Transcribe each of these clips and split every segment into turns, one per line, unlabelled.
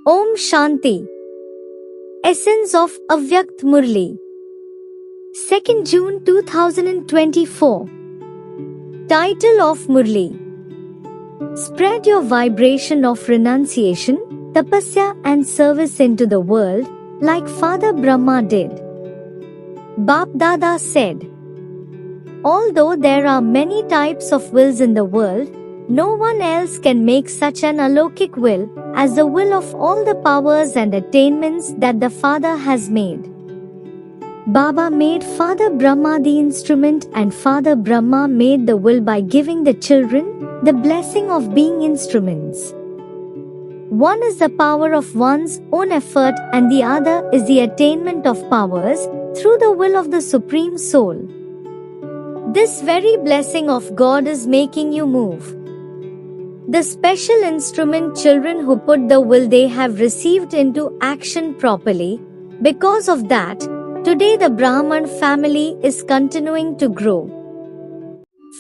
Om Shanti. Essence of Avyakt Murli. 2nd June 2024. Title of Murli. Spread your vibration of renunciation, tapasya and service into the world like Father Brahma did. Bap Dada said, although there are many types of wills in the world, no one else can make such an alokik will as the will of all the powers and attainments that the Father has made. Baba made Father Brahma the instrument, and Father Brahma made the will by giving the children the blessing of being instruments. One is the power of one's own effort and the other is the attainment of powers through the will of the Supreme Soul. This very blessing of God is making you move. The special instrument children who put the will they have received into action properly. Because of that, today the Brahman family is continuing to grow.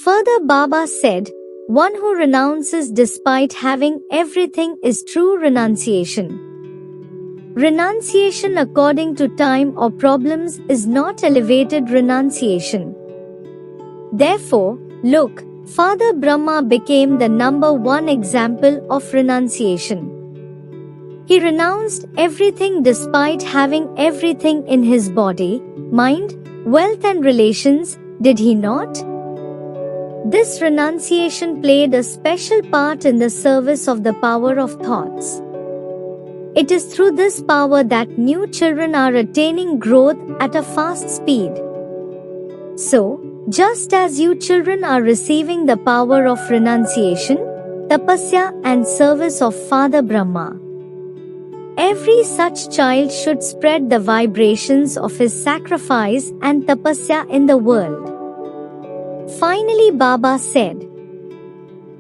Further, Baba said, one who renounces despite having everything is true renunciation. Renunciation according to time or problems is not elevated renunciation. Therefore, look, Father Brahma became the number one example of renunciation. He renounced everything despite having everything in his body, mind, wealth and relations, did he not? This renunciation played a special part in the service of the power of thoughts. It is through this power that new children are attaining growth at a fast speed. So, just as you children are receiving the power of renunciation, tapasya and service of Father Brahma, every such child should spread the vibrations of his sacrifice and tapasya in the world. Finally, Baba said,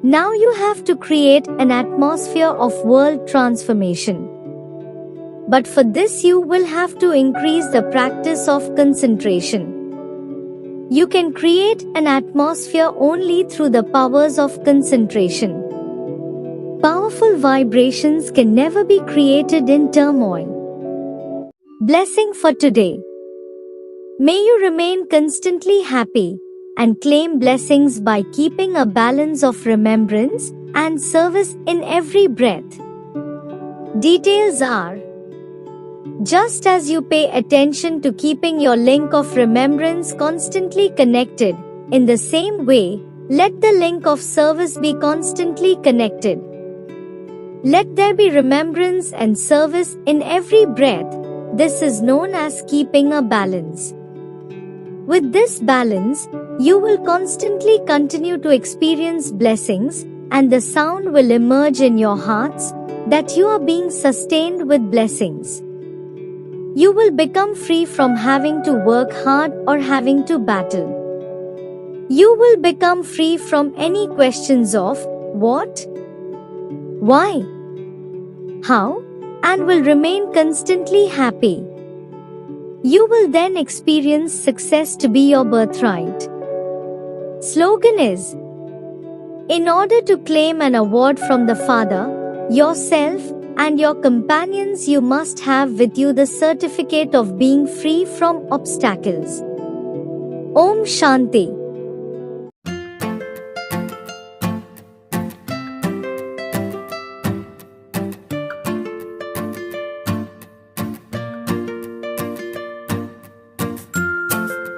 now you have to create an atmosphere of world transformation. But for this you will have to increase the practice of concentration. You can create an atmosphere only through the powers of concentration. Powerful vibrations can never be created in turmoil. Blessing for today. May you remain constantly happy and claim blessings by keeping a balance of remembrance and service in every breath. Details are: just as you pay attention to keeping your link of remembrance constantly connected, in the same way, let the link of service be constantly connected. Let there be remembrance and service in every breath. This is known as keeping a balance. With this balance, you will constantly continue to experience blessings, and the sound will emerge in your hearts that you are being sustained with blessings. You will become free from having to work hard or having to battle. You will become free from any questions of what, why, how, and will remain constantly happy. You will then experience success to be your birthright. Slogan is: in order to claim an award from the Father, yourself, and your companions, you must have with you the certificate of being free from obstacles. Om Shanti.